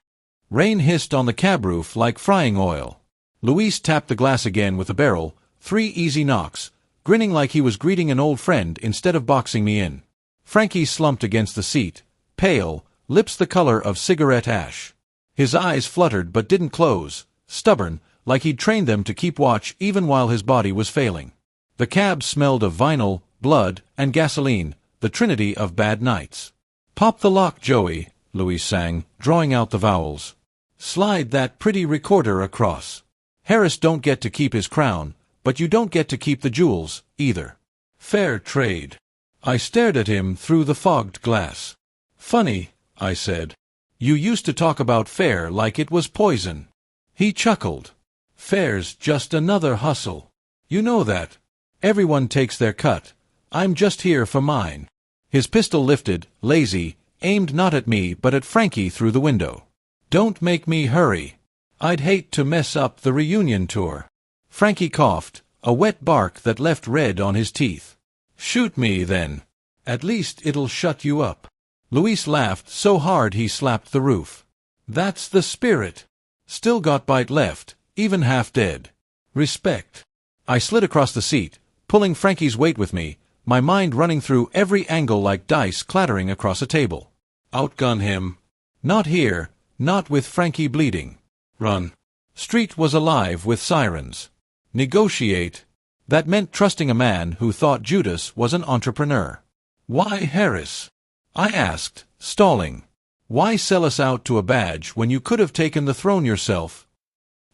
[SPEAKER 1] Rain hissed on the cab roof like frying oil. Luis tapped the glass again with the barrel, 3 easy knocks, grinning like he was greeting an old friend instead of boxing me in. Frankie slumped against the seat, pale, lips the color of cigarette ash. His eyes fluttered but didn't close, stubborn, like he'd trained them to keep watch even while his body was failing. The cab smelled of vinyl, blood, and gasoline, the trinity of bad nights. Pop the lock, Joey, Luis sang, drawing out the vowels. Slide that pretty recorder across. Harris don't get to keep his crown, but you don't get to keep the jewels, either. Fair trade. I stared at him through the fogged glass. Funny, I said. You used to talk about fair like it was poison. He chuckled. Fair's just another hustle. You know that. Everyone takes their cut. I'm just here for mine. His pistol lifted, lazy, aimed not at me but at Frankie through the window. Don't make me hurry. I'd hate to mess up the reunion tour. Frankie coughed, a wet bark that left red on his teeth. Shoot me, then. At least it'll shut you up. Luis laughed so hard he slapped the roof. That's the spirit. Still got bite left, even half dead. Respect. I slid across the seat, pulling Frankie's weight with me, my mind running through every angle like dice clattering across a table. Outgun him. Not here, not with Frankie bleeding. Run. Street was alive with sirens. Negotiate. That meant trusting a man who thought Judas was an entrepreneur. Why Harris? I asked, stalling. Why sell us out to a badge when you could have taken the throne yourself?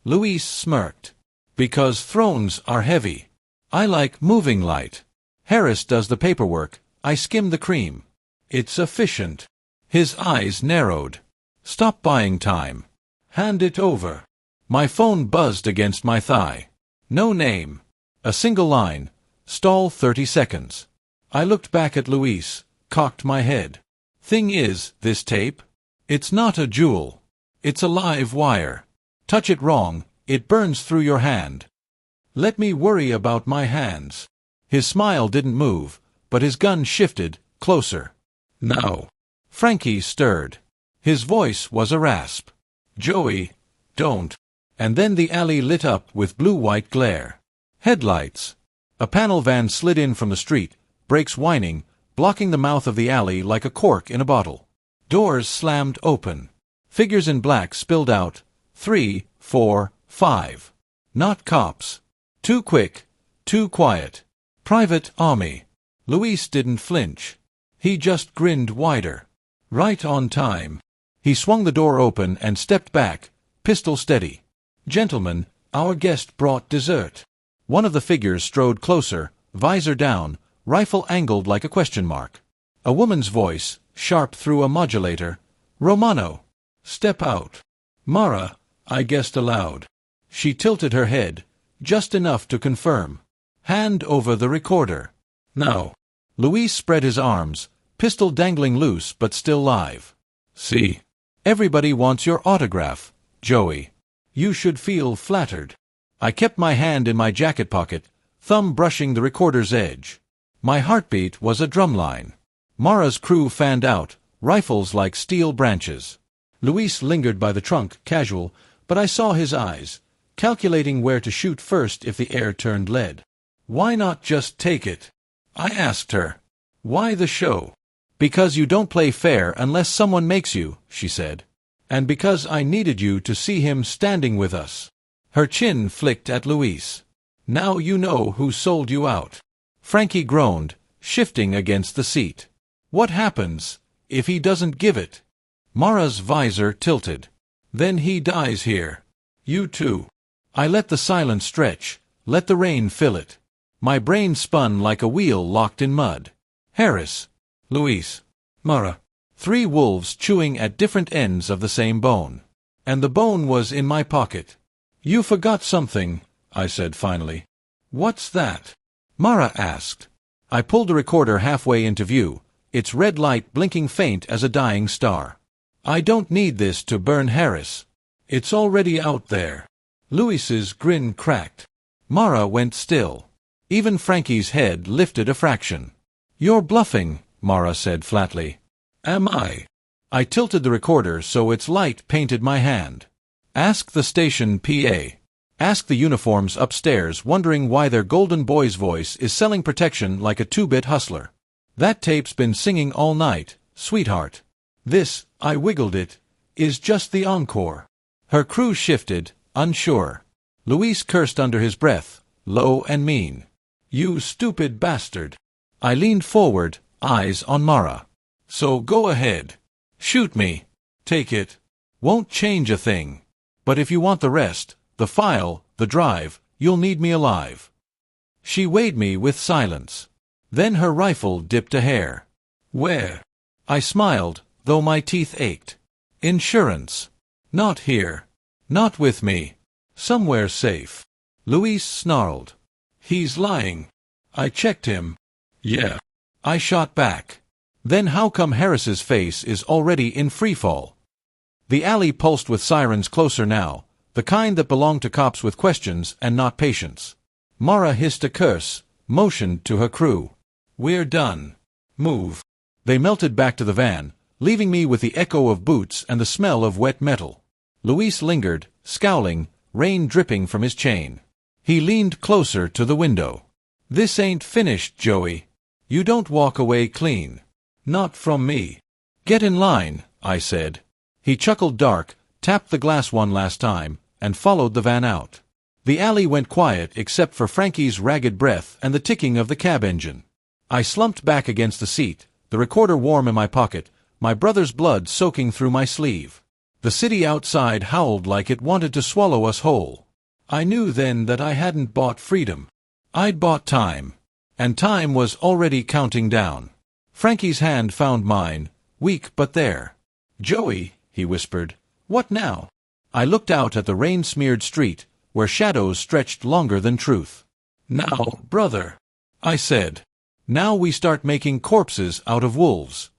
[SPEAKER 1] Luis smirked. Because thrones are heavy. I like moving light. Harris does the paperwork, I skim the cream. It's efficient. His eyes narrowed. Stop buying time. Hand it over. My phone buzzed against my thigh. No name. A single line. Stall 30 seconds. I looked back at Luis, cocked my head. Thing is, this tape? It's not a jewel. It's a live wire. Touch it wrong, it burns through your hand. Let me worry about my hands. His smile didn't move, but his gun shifted, closer. Now. Frankie stirred. His voice was a rasp. Joey, don't. And then the alley lit up with blue-white glare. Headlights. A panel van slid in from the street, brakes whining, blocking the mouth of the alley like a cork in a bottle. Doors slammed open. Figures in black spilled out. 3, 4, 5. Not cops. Too quick. Too quiet. Private army. Luis didn't flinch. He just grinned wider. Right on time. He swung the door open and stepped back, pistol steady. Gentlemen, our guest brought dessert. One of the figures strode closer, visor down, rifle angled like a question mark. A woman's voice, sharp through a modulator. Romano. Step out. Mara, I guessed aloud. She tilted her head, just enough to confirm. Hand over the recorder. Now. Luis spread his arms, pistol dangling loose but still live. See. Everybody wants your autograph, Joey. You should feel flattered. I kept my hand in my jacket pocket, thumb brushing the recorder's edge. My heartbeat was a drumline. Mara's crew fanned out, rifles like steel branches. Luis lingered by the trunk, casual, but I saw his eyes, calculating where to shoot first if the air turned lead. "Why not just take it?" I asked her. "Why the show?" "Because you don't play fair unless someone makes you," she said. "And because I needed you to see him standing with us." Her chin flicked at Luis. "Now you know who sold you out." Frankie groaned, shifting against the seat. "What happens if he doesn't give it?" Mara's visor tilted. "Then he dies here. You too." I let the silence stretch, let the rain fill it. My brain spun like a wheel locked in mud. Harris, Luis, Mara. 3 wolves chewing at different ends of the same bone. And the bone was in my pocket. "You forgot something," I said finally. "What's that?" Mara asked. I pulled the recorder halfway into view, its red light blinking faint as a dying star. "I don't need this to burn Harris. It's already out there." Luis's grin cracked. Mara went still. Even Frankie's head lifted a fraction. "You're bluffing," Mara said flatly. "Am I?" I tilted the recorder so its light painted my hand. "Ask the station PA. Ask the uniforms upstairs wondering why their golden boy's voice is selling protection like a 2-bit hustler. That tape's been singing all night, sweetheart. This," I wiggled it, "is just the encore." Her crew shifted, unsure. Luis cursed under his breath, low and mean. "You stupid bastard." I leaned forward, eyes on Mara. "So go ahead. Shoot me. Take it. Won't change a thing. But if you want the rest, the file, the drive, you'll need me alive." She weighed me with silence. Then her rifle dipped a hair. "Where?" I smiled, though my teeth ached. "Insurance. Not here. Not with me. Somewhere safe." Luis snarled. "He's lying. I checked him." "Yeah." I shot back. "Then how come Harris's face is already in freefall?" The alley pulsed with sirens closer now, the kind that belonged to cops with questions and not patience. Mara hissed a curse, motioned to her crew. "We're done. Move." They melted back to the van, leaving me with the echo of boots and the smell of wet metal. Luis lingered, scowling, rain dripping from his chain. He leaned closer to the window. "This ain't finished, Joey. You don't walk away clean. Not from me." "Get in line," I said. He chuckled dark, tapped the glass one last time, and followed the van out. The alley went quiet except for Frankie's ragged breath and the ticking of the cab engine. I slumped back against the seat, the recorder warm in my pocket, my brother's blood soaking through my sleeve. The city outside howled like it wanted to swallow us whole. I knew then that I hadn't bought freedom. I'd bought time. And time was already counting down. Frankie's hand found mine, weak but there. "Joey," he whispered, "what now?" I looked out at the rain-smeared street, where shadows stretched longer than truth. "Now, brother," I said. "Now we start making corpses out of wolves."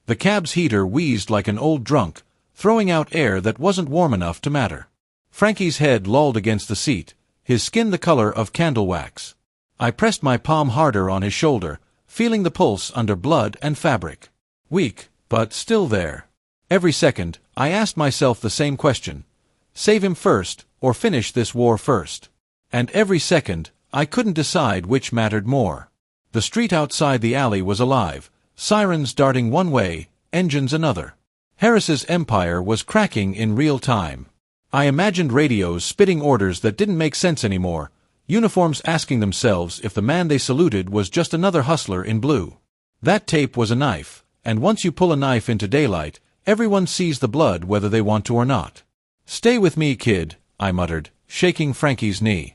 [SPEAKER 1] The cab's heater wheezed like an old drunk, throwing out air that wasn't warm enough to matter. Frankie's head lolled against the seat, his skin the color of candle wax. I pressed my palm harder on his shoulder, feeling the pulse under blood and fabric. Weak, but still there. Every second, I asked myself the same question. Save him first, or finish this war first? And every second, I couldn't decide which mattered more. The street outside the alley was alive, sirens darting one way, engines another. Harris's empire was cracking in real time. I imagined radios spitting orders that didn't make sense anymore, uniforms asking themselves if the man they saluted was just another hustler in blue. That tape was a knife, and once you pull a knife into daylight, everyone sees the blood whether they want to or not. "Stay with me, kid," I muttered, shaking Frankie's knee.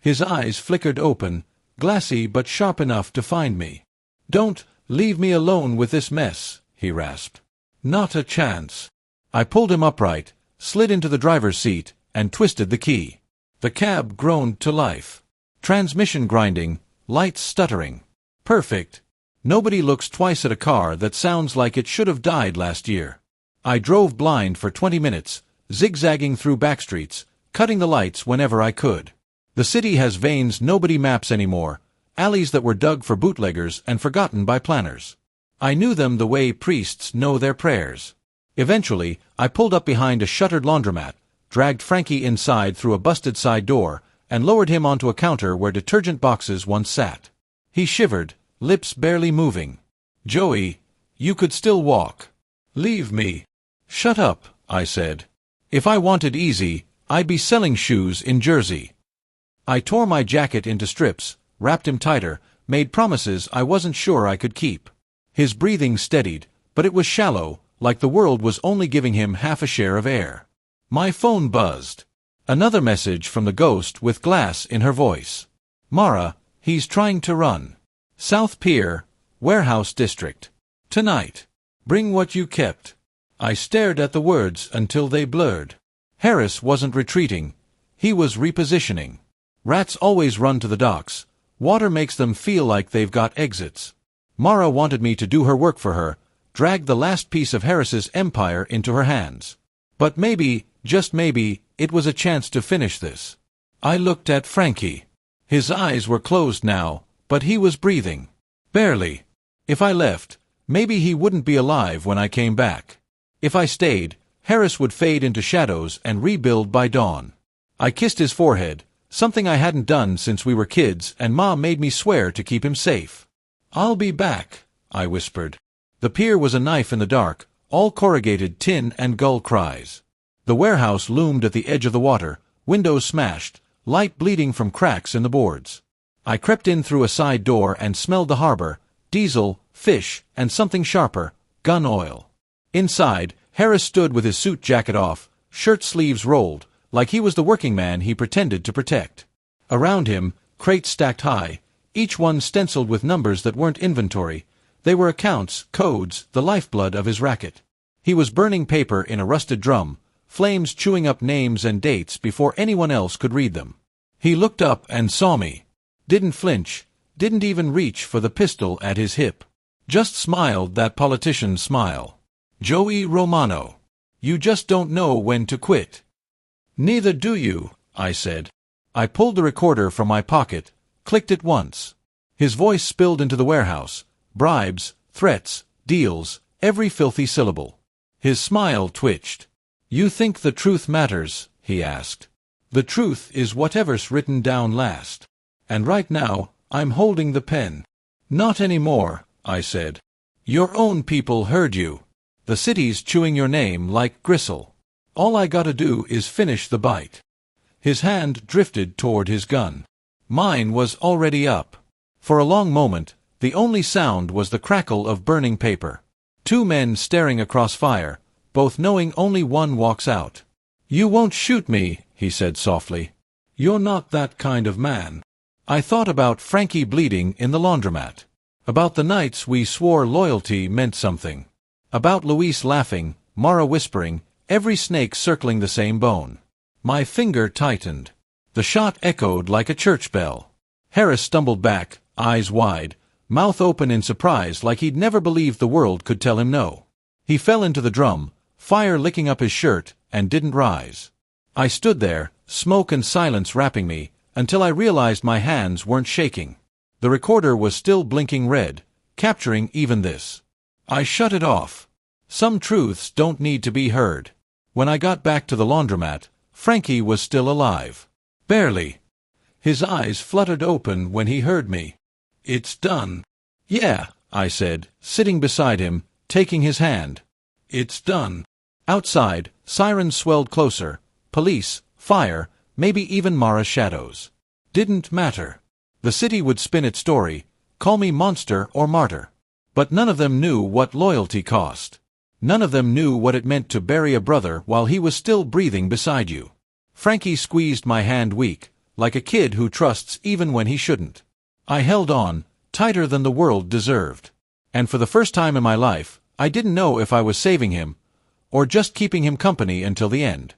[SPEAKER 1] His eyes flickered open, glassy but sharp enough to find me. "Don't leave me alone with this mess," he rasped. "Not a chance." I pulled him upright, slid into the driver's seat, and twisted the key. The cab groaned to life. Transmission grinding, lights stuttering. Perfect. Nobody looks twice at a car that sounds like it should have died last year. I drove blind for 20 minutes, zigzagging through backstreets, cutting the lights whenever I could. The city has veins nobody maps anymore, alleys that were dug for bootleggers and forgotten by planners. I knew them the way priests know their prayers. Eventually, I pulled up behind a shuttered laundromat, dragged Frankie inside through a busted side door, and lowered him onto a counter where detergent boxes once sat. He shivered, lips barely moving. "Joey, you could still walk. Leave me." "Shut up," I said. "If I wanted easy, I'd be selling shoes in Jersey." I tore my jacket into strips, wrapped him tighter, made promises I wasn't sure I could keep. His breathing steadied, but it was shallow, like the world was only giving him half a share of air. My phone buzzed. Another message from the ghost with glass in her voice. "Mara, he's trying to run. South Pier, Warehouse District. Tonight. Bring what you kept." I stared at the words until they blurred. Harris wasn't retreating. He was repositioning. Rats always run to the docks. Water makes them feel like they've got exits. Mara wanted me to do her work for her, drag the last piece of Harris's empire into her hands. But maybe, just maybe, it was a chance to finish this. I looked at Frankie. His eyes were closed now, but he was breathing. Barely. If I left, maybe he wouldn't be alive when I came back. If I stayed, Harris would fade into shadows and rebuild by dawn. I kissed his forehead, something I hadn't done since we were kids, and Ma made me swear to keep him safe. "I'll be back," I whispered. The pier was a knife in the dark, all corrugated tin and gull cries. The warehouse loomed at the edge of the water, windows smashed, light bleeding from cracks in the boards. I crept in through a side door and smelled the harbor, diesel, fish, and something sharper, gun oil. Inside, Harris stood with his suit jacket off, shirt sleeves rolled, like he was the working man he pretended to protect. Around him, crates stacked high, each one stenciled with numbers that weren't inventory. They were accounts, codes, the lifeblood of his racket. He was burning paper in a rusted drum, flames chewing up names and dates before anyone else could read them. He looked up and saw me. Didn't flinch, didn't even reach for the pistol at his hip. Just smiled that politician's smile. "Joey Romano. You just don't know when to quit." "Neither do you," I said. I pulled the recorder from my pocket, clicked it once. His voice spilled into the warehouse. Bribes, threats, deals, every filthy syllable. His smile twitched. "You think the truth matters?" he asked. "The truth is whatever's written down last. And right now, I'm holding the pen." "Not anymore," I said. "Your own people heard you. The city's chewing your name like gristle. All I gotta do is finish the bite." His hand drifted toward his gun. Mine was already up. For a long moment, the only sound was the crackle of burning paper. Two men staring across fire, both knowing only one walks out. "You won't shoot me," he said softly. "You're not that kind of man." I thought about Frankie bleeding in the laundromat. About the nights we swore loyalty meant something. About Luis laughing, Mara whispering, every snake circling the same bone. My finger tightened. The shot echoed like a church bell. Harris stumbled back, eyes wide, mouth open in surprise like he'd never believed the world could tell him no. He fell into the drum, fire licking up his shirt, and didn't rise. I stood there, smoke and silence wrapping me, until I realized my hands weren't shaking. The recorder was still blinking red, capturing even this. I shut it off. Some truths don't need to be heard. When I got back to the laundromat, Frankie was still alive. Barely. His eyes fluttered open when he heard me. "It's done." "Yeah," I said, sitting beside him, taking his hand. "It's done." Outside, sirens swelled closer. Police, fire, maybe even Mara's shadows. Didn't matter. The city would spin its story, call me monster or martyr. But none of them knew what loyalty cost. None of them knew what it meant to bury a brother while he was still breathing beside you. Frankie squeezed my hand weak, like a kid who trusts even when he shouldn't. I held on, tighter than the world deserved. And for the first time in my life, I didn't know if I was saving him, or just keeping him company until the end.